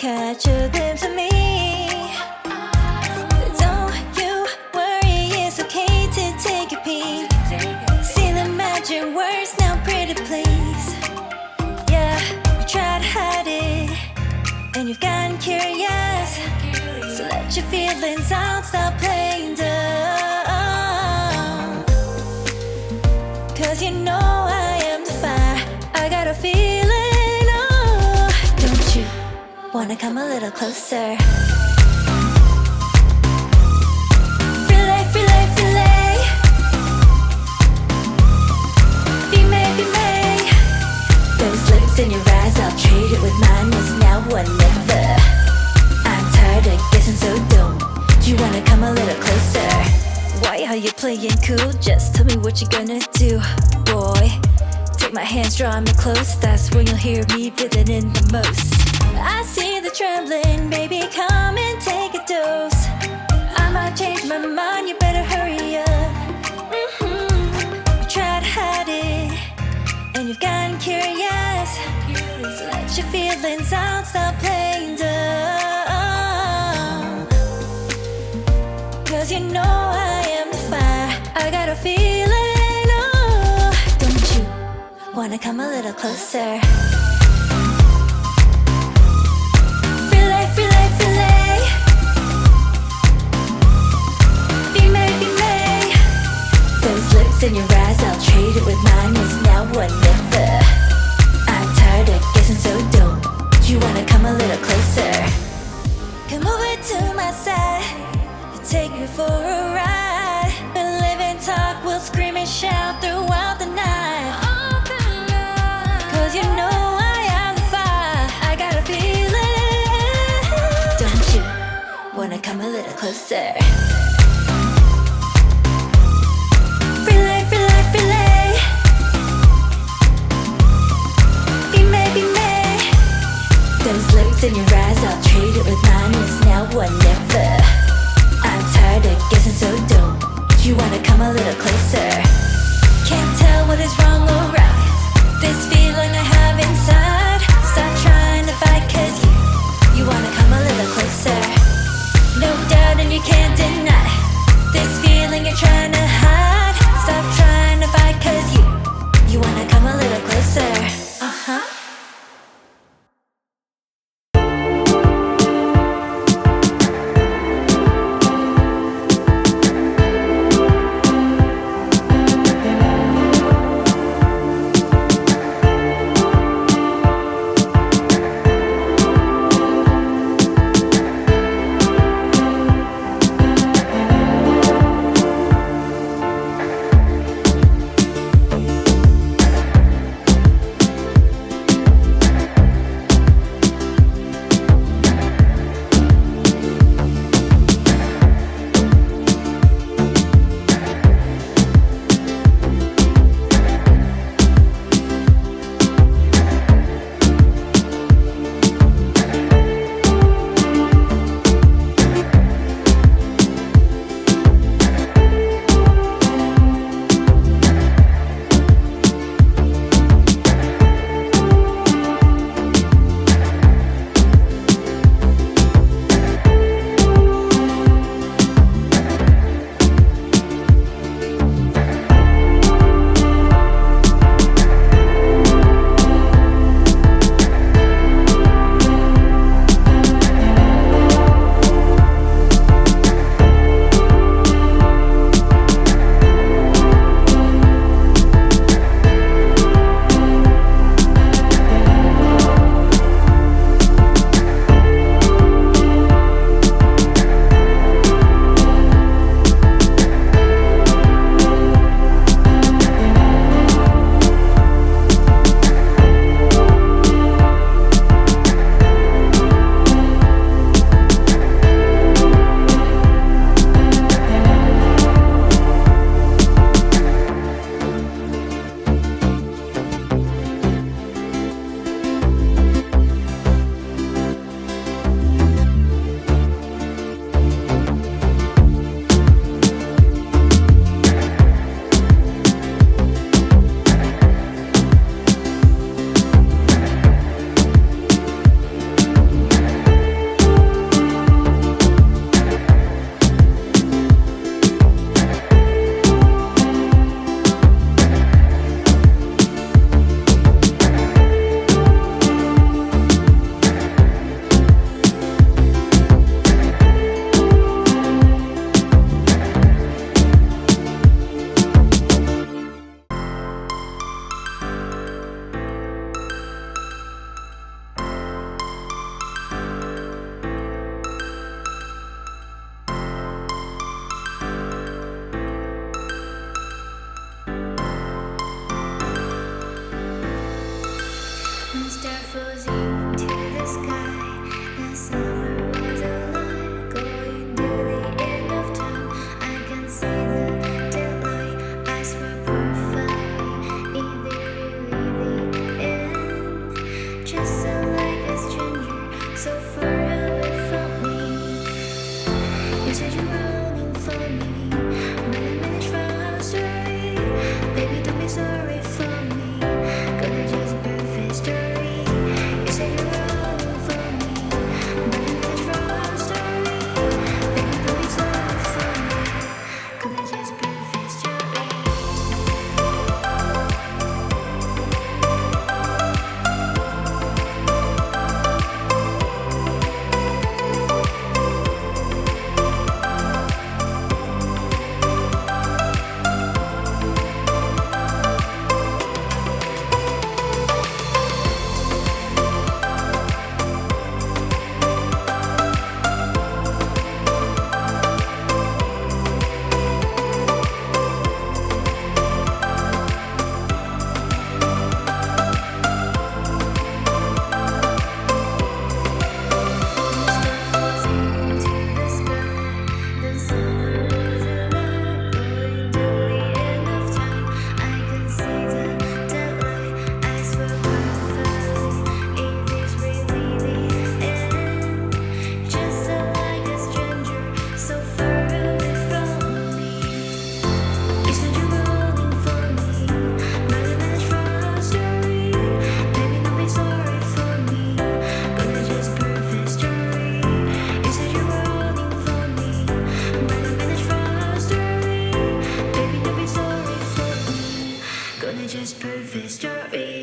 catch a glimpse of me. Don't you worry, it's okay to take a peek. See the magic words now, pretty please. Yeah, you try to hide it, and you've gotten curious. So let your feelings out, stop playing dumb. Cause you know I am the fire, I got a feeling, oh. Don't you wanna come a little closer? Filet, filet, filet. Be made, be made. Those lips in your eyes, I'll trade it with mine. It's now or never. I'm tired of guessing, so don't you wanna come a little closer? Why are you playing cool? Just tell me what you're gonna do, boy. Take my hands, draw me close. That's when you'll hear me feeling in the most. I see the trembling, baby, come and take a dose. I might change my mind, you better hurry up. You try to hide it, and you've gotten curious. So let your feelings out, stop playing dumb. Cause you know I am the fire, I got a feeling, oh. Don't you wanna come a little closer? Filet, filet, filet. Be made, be made. Those lips in your eyes, I'll trade it with mine. It's now or never. I'm tired of guessing, so don't you wanna come a little closer? Come over to my side, take me for a ride. We'll live and talk, we'll scream and shout throughout the night. Cause you know I am the fire, I got a feeling. Don't you wanna come a little closer? Filet, filet, filet. Be made, be made. Those lips in your eyes, I'll trade it with mine. It's now or never. I'm tired of guessing, so don't you wanna come a little closer? Can't tell what is wrong or right. This feeling I have inside. Stop trying to fight, cause you wanna come a little closer. No doubt and you can't deny this feeling you're trying to hide. Stop trying to fight, cause you wanna come a little closer. Uh-huh. One star falls into the sky. The summer was alive, going to the end of time. I can see the daylight. I swear perfect. Is it really the end? Just so like a stranger, so far away from me. You said you're running for me, but I managed from our story. Baby, don't be sorry for me. Gonna just perfect story. You said you're running for me, but I managed from our story. Baby, don't be sorry for me. Gonna just perfect story. Just perfect story.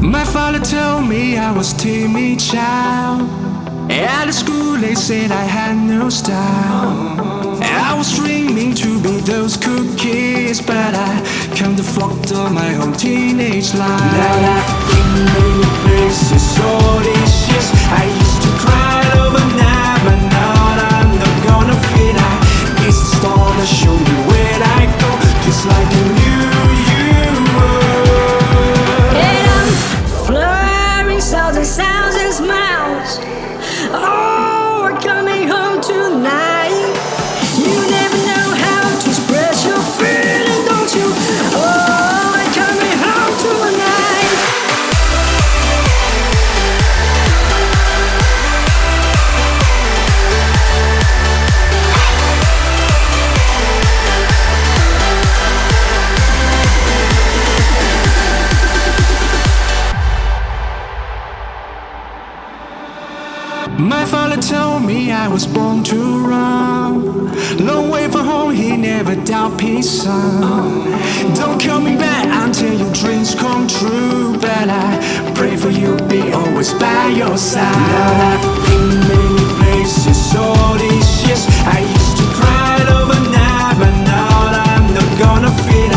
My father told me I was timid child. At the school they said I had no style. I was dreaming to be those cookies, but I can't afford my whole teenage life. Now I've been many places, so delicious. I used to cry overnight, but now I'm not gonna fit. It's the star that show me where I go, just like a new you. And I'm fluttering sounds and sounds and smiles. Oh, we're coming home tonight. You never know how to express your feeling, don't you? Oh, we're coming home tonight. My father told me I was born to run. Long way from home, he never doubt his son. Don't call me back until your dreams come true, but I pray for you, be always by your side. Now I've been many places, so delicious. I used to cry overnight, but now I'm not gonna fit.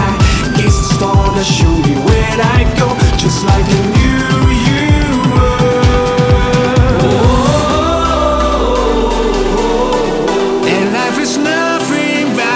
It's the star that show me where I go, just like a new you. And life is nothing but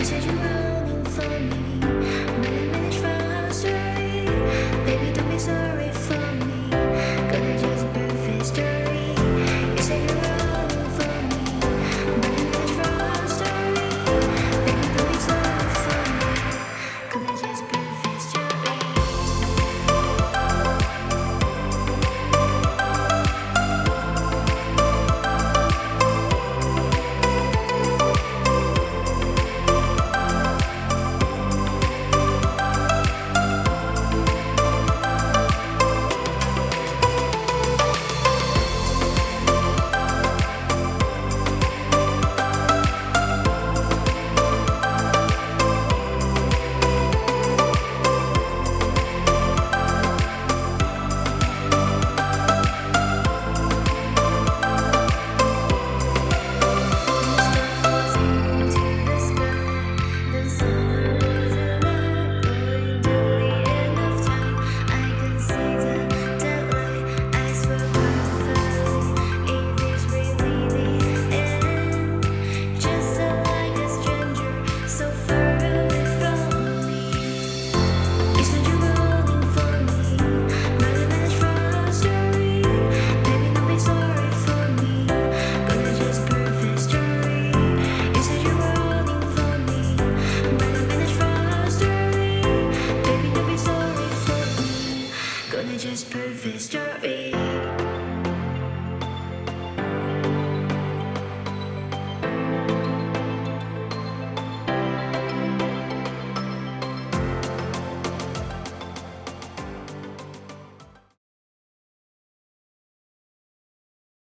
said you're running for me.